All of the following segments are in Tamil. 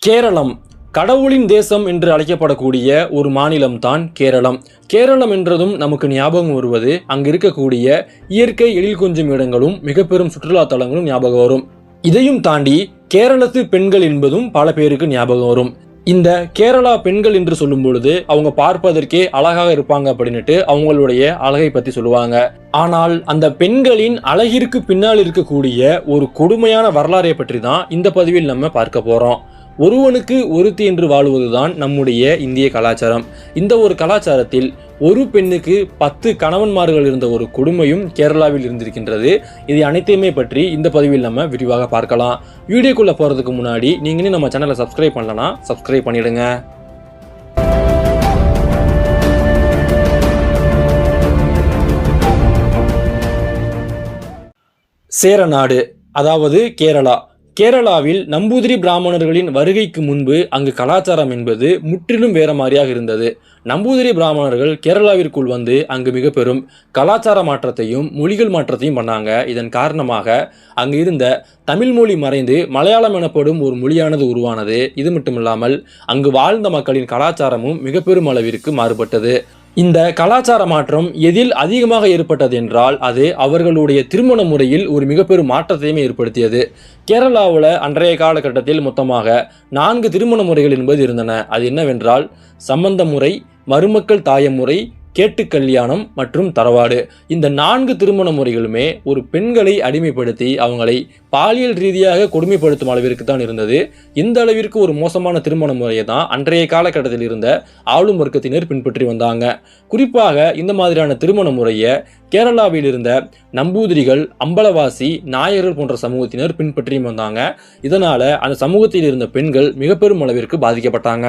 கேரளம் கடவுளின் தேசம் என்று அழைக்கப்படக்கூடிய ஒரு மாநிலம்தான் கேரளம். கேரளம் என்றதும் நமக்கு ஞாபகம் வருவது அங்கு இருக்கக்கூடிய இயற்கை எழில் கொஞ்சம் இடங்களும் மிக பெரும் சுற்றுலா தலங்களும் ஞாபகம் வரும். இதையும் தாண்டி கேரளத்து பெண்கள் என்பதும் பல பேருக்கு ஞாபகம் வரும். இந்த கேரளா பெண்கள் என்று சொல்லும் பொழுது அவங்க பார்ப்பதற்கே அழகாக இருப்பாங்க அப்படின்னுட்டு அவங்களுடைய அழகை பத்தி சொல்லுவாங்க. ஆனால் அந்த பெண்களின் அழகிற்கு பின்னால் இருக்கக்கூடிய ஒரு கொடுமையான வரலாறை பற்றி தான் இந்த பதிவில் நம்ம பார்க்க போறோம். ஒருவனுக்கு ஒருத்தி என்று வாழ்வதுதான் நம்முடைய இந்திய கலாச்சாரம். இந்த ஒரு கலாச்சாரத்தில் ஒரு பெண்ணுக்கு 10 கணவன்மார்கள் இருந்த ஒரு கொடுமையும் கேரளாவில் இருந்திருக்கின்றது. இது அனைத்தையுமே பற்றி இந்த பதிவில் நம்ம விரிவாக பார்க்கலாம். வீடியோக்குள்ள போறதுக்கு முன்னாடி நீங்க நம்ம சேனலை சப்ஸ்கிரைப் பண்ணலனா சப்ஸ்கிரைப் பண்ணிடுங்க. சேரநாடு அதாவது கேரளா. கேரளாவில் நம்பூதிரி பிராமணர்களின் வருகைக்கு முன்பு அங்கு கலாச்சாரம் என்பது முற்றிலும் வேற மாதிரியாக இருந்தது. நம்பூதிரி பிராமணர்கள் கேரளாவிற்குள் வந்து அங்கு மிக பெரும் கலாச்சார மாற்றத்தையும் மொழிகள் மாற்றத்தையும் பண்ணாங்க. இதன் காரணமாக அங்கு இருந்த தமிழ் மொழி மறைந்து மலையாளம் எனப்படும் ஒரு மொழியானது உருவானது. இது மட்டுமில்லாமல் அங்கு வாழ்ந்த மக்களின் கலாச்சாரமும் மிக பெரும் அளவிற்கு மாறுபட்டது. இந்த கலாச்சார மாற்றம் எதில் அதிகமாக ஏற்பட்டது என்றால் அது அவர்களுடைய திருமண முறையில் ஒரு மிக பெரும் மாற்றத்தையுமே ஏற்படுத்தியது. கேரளாவில் அன்றைய காலகட்டத்தில் மொத்தமாக 4 திருமண முறைகள் என்பது இருந்தன. அது என்னவென்றால் சம்பந்த முறை, மருமக்கள் தாயமுறை, கேட்டு கல்யாணம் மற்றும் தரவாடு. இந்த 4 திருமண முறைகளுமே ஒரு பெண்களை அடிமைப்படுத்தி அவங்களை பாலியல் ரீதியாக கொடுமைப்படுத்தும் அளவிற்கு தான் இருந்தது. இந்த அளவிற்கு ஒரு மோசமான திருமண முறையை தான் அன்றைய காலகட்டத்தில் இருந்த ஆளும் வர்க்கத்தினர் பின்பற்றி வந்தாங்க. குறிப்பாக இந்த மாதிரியான திருமண முறையை கேரளாவில் இருந்த நம்பூதிரிகள், அம்பலவாசி, நாயர்கள் போன்ற சமூகத்தினர் பின்பற்றி வந்தாங்க. இதனால அந்த சமூகத்தில் இருந்த பெண்கள் மிக பெரும் அளவிற்கு பாதிக்கப்பட்டாங்க.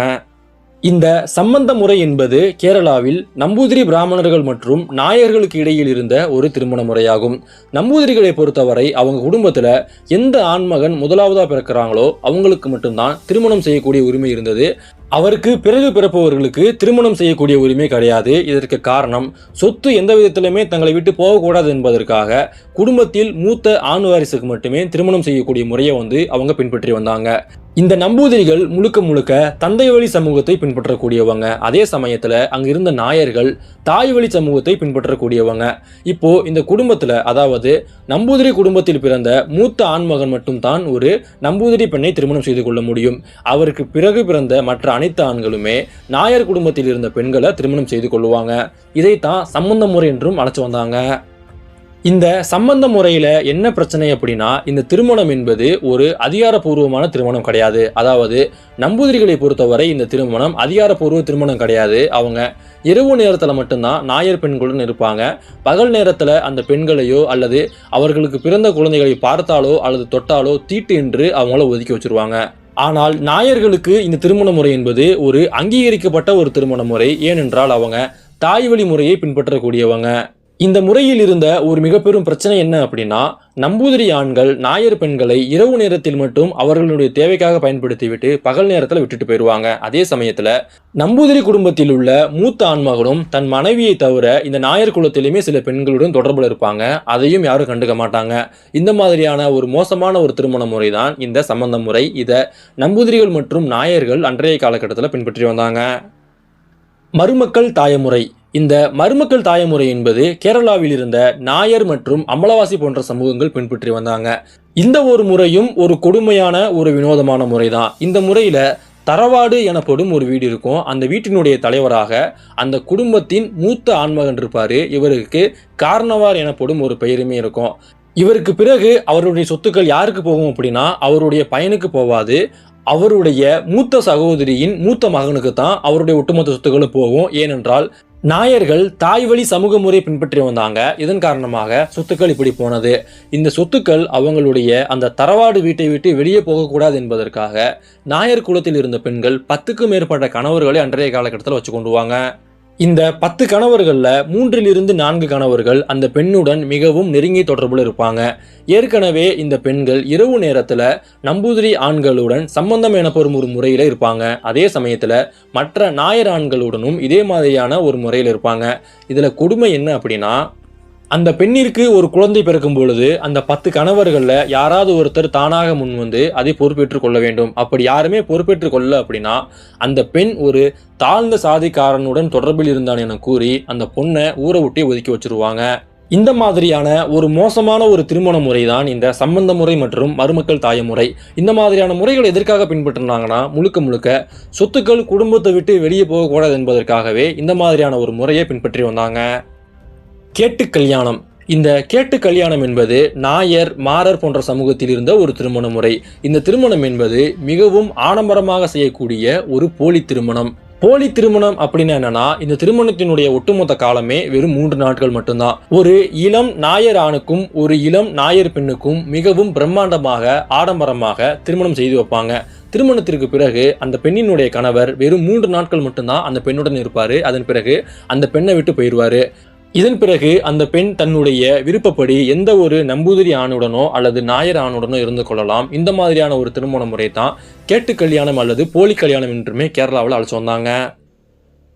இந்த சம்பந்த முறை என்பது கேரளாவில் நம்பூதிரி பிராமணர்கள் மற்றும் நாயர்களுக்கு இடையில் இருந்த ஒரு திருமண முறையாகும். நம்பூதிரிகளை பொறுத்தவரை அவங்க குடும்பத்துல எந்த ஆண்மகன் முதலாவதா பிறக்கிறாங்களோ அவங்களுக்கு மட்டும்தான் திருமணம் செய்யக்கூடிய உரிமை இருந்தது. அவருக்கு பிறகு பிறப்பவர்களுக்கு திருமணம் செய்யக்கூடிய உரிமை கிடையாது. இதற்கு காரணம் சொத்து எந்த விதத்திலுமே தங்களை விட்டு போகக்கூடாது என்பதற்காக குடும்பத்தில் மூத்த ஆண் வாரிசுக்கு மட்டுமே திருமணம் செய்யக்கூடிய முறையை அவங்க பின்பற்றி வந்தாங்க. இந்த நம்பூதிரிகள் முழுக்க முழுக்க தந்தை வழி சமூகத்தை பின்பற்றக்கூடியவங்க. அதே சமயத்துல அங்க இருந்த நாயர்கள் தாய் வழி சமூகத்தை பின்பற்றக்கூடியவங்க. இப்போ இந்த குடும்பத்துல அதாவது நம்பூதிரி குடும்பத்தில் பிறந்த மூத்த ஆண்மகன் மட்டும்தான் ஒரு நம்பூதிரி பெண்ணை திருமணம் செய்து கொள்ள முடியும். அவருக்கு பிறகு பிறந்த மற்ற அனைத்து ஆண்களுமே நாயர் குடும்பத்தில் இருந்த பெண்களை திருமணம் செய்து கொள்ளுவாங்க. இதைத்தான் சம்பந்த முறை என்றும் அழைச்சு வந்தாங்க. இந்த சம்பந்த முறையில என்ன பிரச்சனை அப்படின்னா இந்த திருமணம் என்பது ஒரு அதிகாரப்பூர்வமான திருமணம் கிடையாது. அதாவது நம்பூதிரிகளை பொறுத்தவரை இந்த திருமணம் அதிகாரப்பூர்வ திருமணம் கிடையாது. அவங்க இரவு நேரத்துல மட்டும்தான் நாயர் பெண்களுடன் இருப்பாங்க. பகல் நேரத்துல அந்த பெண்களையோ அல்லது அவர்களுக்கு பிறந்த குழந்தைகளை பார்த்தாலோ அல்லது தொட்டாலோ தீட்டு என்று அவங்கள ஒதுக்கி வச்சிருவாங்க. ஆனால் நாயர்களுக்கு இந்த திருமண முறை என்பது ஒரு அங்கீகரிக்கப்பட்ட ஒரு திருமண முறை. ஏனென்றால் அவங்க தாய் வழி முறையை பின்பற்றக்கூடியவங்க. இந்த முறையில் இருந்த ஒரு மிக பெரும் பிரச்சனை என்ன அப்படின்னா நம்பூதிரி ஆண்கள் நாயர் பெண்களை இரவு நேரத்தில் மட்டும் அவர்களுடைய தேவைக்காக பயன்படுத்திவிட்டு பகல் நேரத்தில் விட்டுட்டு போயிடுவாங்க. அதே சமயத்துல நம்பூதிரி குடும்பத்தில் உள்ள மூத்த ஆண்மகனும் தன் மனைவியை தவிர இந்த நாயர் குலத்திலுமே சில பெண்களுடன் தொடர்புல இருப்பாங்க. அதையும் யாரும் கண்டுக்க மாட்டாங்க. இந்த மாதிரியான ஒரு மோசமான ஒரு திருமண முறை தான் இந்த சம்பந்த முறை. இதை நம்பூதிரிகள் மற்றும் நாயர்கள் அன்றைய காலகட்டத்தில் பின்பற்றி வந்தாங்க. மருமக்கள் தாயமுறை. இந்த மருமக்கள் தாயமுறை என்பது கேரளாவில் இருந்த நாயர் மற்றும் அம்பலவாசி போன்ற சமூகங்கள் பின்பற்றி வந்தாங்க. இந்த ஒரு முறையும் ஒரு கொடுமையான ஒரு வினோதமான முறை தான். இந்த முறையில தரவாடு எனப்படும் ஒரு வீடு இருக்கும். அந்த வீட்டினுடைய தலைவராக அந்த குடும்பத்தின் மூத்த ஆண்மகன் இருப்பாரு. இவருக்கு காரணவார் எனப்படும் ஒரு பெயருமே இருக்கும். இவருக்கு பிறகு அவருடைய சொத்துக்கள் யாருக்கு போகும் அப்படின்னா அவருடைய பையனுக்கு போவாது. அவருடைய மூத்த சகோதரியின் மூத்த மகனுக்கு தான் அவருடைய ஒட்டுமொத்த சொத்துக்களும் போகும். ஏனென்றால் நாயர்கள் தாய் வழி சமூக முறை பின்பற்றி வந்தாங்க. இதன் காரணமாக சொத்துக்கள் இப்படி போனது. இந்த சொத்துக்கள் அவங்களுடைய அந்த தரவாடு வீட்டை விட்டு வெளியே போகக்கூடாது என்பதற்காக நாயர் குலத்தில் இருந்த பெண்கள் 10க்கும் மேற்பட்ட கணவர்களை அன்றைய காலகட்டத்தில் வச்சு கொண்டுவாங்க. இந்த 10 கணவர்கள்ல 3 to 4 கணவர்கள் அந்த பெண்ணுடன் மிகவும் நெருங்கிய தொடர்புல இருப்பாங்க. ஏற்கனவே இந்த பெண்கள் இரவு நேரத்துல நம்பூதிரி ஆண்களுடன் சம்பந்தம் எனப்படும் ஒரு முறையில இருப்பாங்க. அதே சமயத்துல மற்ற நாயர் ஆண்களுடனும் இதே மாதிரியான ஒரு முறையில இருப்பாங்க. இதுல கொடுமை என்ன அப்படின்னா அந்த பெண்ணிற்கு ஒரு குழந்தை பிறக்கும் பொழுது அந்த 10 கணவர்கள்ல யாராவது ஒருத்தர் தானாக முன் வந்து அதை பொறுப்பேற்றுக் கொள்ள வேண்டும். அப்படி யாருமே பொறுப்பேற்றுக் கொள்ள அப்படின்னா அந்த பெண் ஒரு தாழ்ந்த சாதிக்காரனுடன் தொடர்பில் இருந்தான் என கூறி அந்த பொண்ணை ஊரை விட்டு ஒதுக்கி வச்சிருவாங்க. இந்த மாதிரியான ஒரு மோசமான ஒரு திருமண முறை தான் இந்த சம்பந்த முறை மற்றும் மருமக்கள் தாய முறை. இந்த மாதிரியான முறைகள் எதற்காக பின்பற்றினாங்கன்னா முழுக்க முழுக்க சொத்துக்கள் குடும்பத்தை விட்டு வெளியே போகக்கூடாது என்பதற்காகவே இந்த மாதிரியான ஒரு முறையை பின்பற்றி வந்தாங்க. கேட்டு கல்யாணம். இந்த கேட்டு கல்யாணம் என்பது நாயர் மாரர் போன்ற சமூகத்தில் இருந்த ஒரு திருமண முறை. இந்த திருமணம் என்பது மிகவும் ஆடம்பரமாக செய்யக்கூடிய ஒரு போலி திருமணம். போலி திருமணம் அப்படின்னு என்னன்னா இந்த திருமணத்தினுடைய ஒட்டுமொத்த காலமே வெறும் 3 நாட்கள் மட்டும்தான். ஒரு இளம் நாயர் ஆணுக்கும் ஒரு இளம் நாயர் பெண்ணுக்கும் மிகவும் பிரம்மாண்டமாக ஆடம்பரமாக திருமணம் செய்து வைப்பாங்க. திருமணத்திற்கு பிறகு அந்த பெண்ணினுடைய கணவர் வெறும் 3 நாட்கள் மட்டும்தான் அந்த பெண்ணுடன் இருப்பாரு. அதன் பிறகு அந்த பெண்ணை விட்டு போயிடுவாரு. இதன் பிறகு அந்த பெண் தன்னுடைய விருப்பப்படி எந்த ஒரு நம்பூதிரி ஆணுடனோ அல்லது நாயர் ஆணுடனோ இருந்து கொள்ளலாம். இந்த மாதிரியான ஒரு திருமண முறை தான் கேட்டு கல்யாணம் அல்லது போலி கல்யாணம் என்றுமே கேரளாவில் அழைச்சு வந்தாங்க.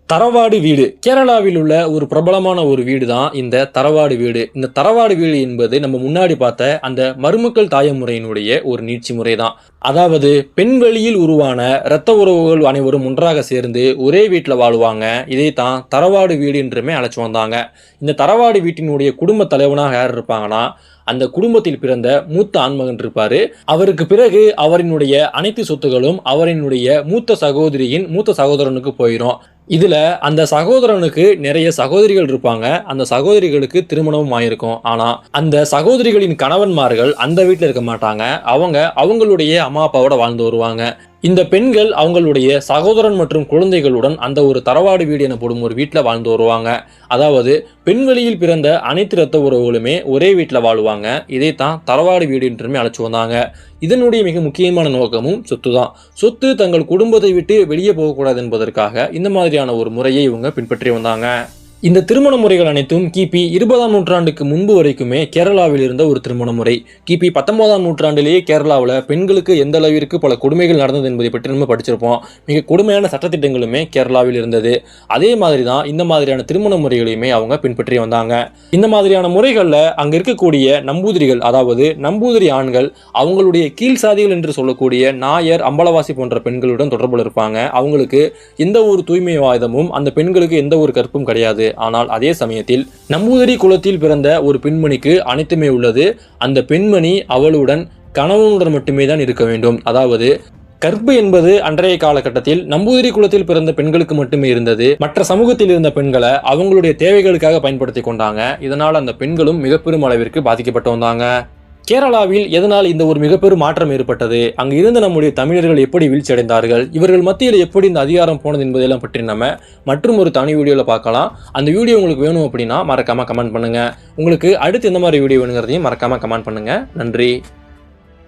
தரவாடு வீடு. கேரளாவில் உள்ள ஒரு பிரபலமான ஒரு வீடு தான் இந்த தரவாடு வீடு. இந்த தரவாடு வீடு என்பது நம்ம முன்னாடி பார்த்த அந்த மருமக்கள் தாய முறையினுடைய ஒரு நீட்சி முறை தான். அதாவது பெண் வெளியில் உருவான இரத்த உறவுகள் அனைவரும் ஒன்றாக சேர்ந்து ஒரே வீட்டில் வாழுவாங்க. இதை தான் தரவாடு வீடு என்றுமே அழைச்சு வந்தாங்க. இந்த தரவாடு வீட்டினுடைய குடும்ப தலைவனாக யார் இருப்பாங்கன்னா அந்த குடும்பத்தில் பிறந்த மூத்த ஆண்மகன் இருப்பாரு. அவருக்கு பிறகு அவரினுடைய அனைத்து சொத்துகளும் அவரினுடைய மூத்த சகோதரியின் மூத்த சகோதரனுக்கு போயிடும். இதுல அந்த சகோதரனுக்கு நிறைய சகோதரிகள் இருப்பாங்க. அந்த சகோதரிகளுக்கு திருமணமும் ஆயிருக்கும். ஆனா அந்த சகோதரிகளின் கணவன்மார்கள் அந்த வீட்டில் இருக்க மாட்டாங்க. அவங்களுடைய அம்மா அப்பாவோட வாழ்ந்து வருவாங்க. இந்த பெண்கள் அவங்களுடைய சகோதரன் மற்றும் குழந்தைகளுடன் அந்த ஒரு தரவாடு வீடு எனப்படும் ஒரு வீட்டில் வாழ்ந்து வருவாங்க. அதாவது பெண் வெளியில் பிறந்த அனைத்து இரத்த உறவுகளுமே ஒரே வீட்டில் வாழுவாங்க. இதை தான் தரவாடு வீடு என்றுமே அழைச்சு வந்தாங்க. இதனுடைய மிக முக்கியமான நோக்கமும் சொத்து தான். சொத்து தங்கள் குடும்பத்தை விட்டு வெளியே போகக்கூடாது என்பதற்காக இந்த மாதிரியான ஒரு முறையை இவங்க பின்பற்றி வந்தாங்க. இந்த திருமண முறைகள் அனைத்தும் கிபி 20ஆம் நூற்றாண்டுக்கு முன்பு வரைக்குமே கேரளாவில் இருந்த ஒரு திருமண முறை. கிபி 19ஆம் நூற்றாண்டிலேயே கேரளாவில் பெண்களுக்கு எந்த அளவிற்கு பல கொடுமைகள் நடந்தது என்பதை பற்றி நம்ம படிச்சிருப்போம். மிக கொடுமையான சட்டத்திட்டங்களுமே கேரளாவில் இருந்தது. அதே மாதிரி தான் இந்த மாதிரியான திருமண முறைகளையுமே அவங்க பின்பற்றி வந்தாங்க. இந்த மாதிரியான முறைகளில் அங்கே இருக்கக்கூடிய நம்பூதிரிகள், அதாவது நம்பூதிரி ஆண்கள் அவங்களுடைய கீழ் சாதிகள் என்று சொல்லக்கூடிய நாயர் அம்பலவாசி போன்ற பெண்களுடன் தொடர்பில் இருப்பாங்க. அவங்களுக்கு எந்த ஒரு தூய்மைவாதமும் அந்த பெண்களுக்கு எந்த ஒரு கற்பும் கிடையாது. ஆனால் அதே சமயத்தில் நம்பூதிரி குலத்தில் பிறந்த ஒரு பெண்மணிக்கு அனைத்துமே உள்ளது. அந்த பெண்மணி அவளுடன் கணவனுடன் மட்டுமே தான் இருக்க வேண்டும். அதாவது கற்பு என்பது அன்றைய காலகட்டத்தில் நம்பூதிரி குலத்தில் பிறந்த பெண்களுக்கு மட்டுமே இருந்தது. மற்ற சமூகத்தில் இருந்த பெண்களை அவங்களுடைய தேவைகளுக்காக பயன்படுத்தி கொண்டாங்க. இதனால் அந்த பெண்களும் மிக பெரும் அளவிற்கு பாதிக்கப்பட்டு வந்தாங்க. கேரளாவில் எதனால் இந்த ஒரு மிகப்பெரும் மாற்றம் ஏற்பட்டது, அங்கு இருந்த நம்முடைய தமிழர்கள் எப்படி வீழ்ச்சி அடைந்தார்கள், இவர்கள் மத்தியில் எப்படி இந்த அதிகாரம் போனது என்பதெல்லாம் பற்றி நம்ம மற்றும் ஒரு தனி வீடியோவில் பார்க்கலாம். அந்த வீடியோ உங்களுக்கு வேணும் அப்படின்னா மறக்காம கமெண்ட் பண்ணுங்க. உங்களுக்கு அடுத்து எந்த மாதிரி வீடியோ வேணுங்கிறதையும் மறக்காம கமெண்ட் பண்ணுங்க. நன்றி.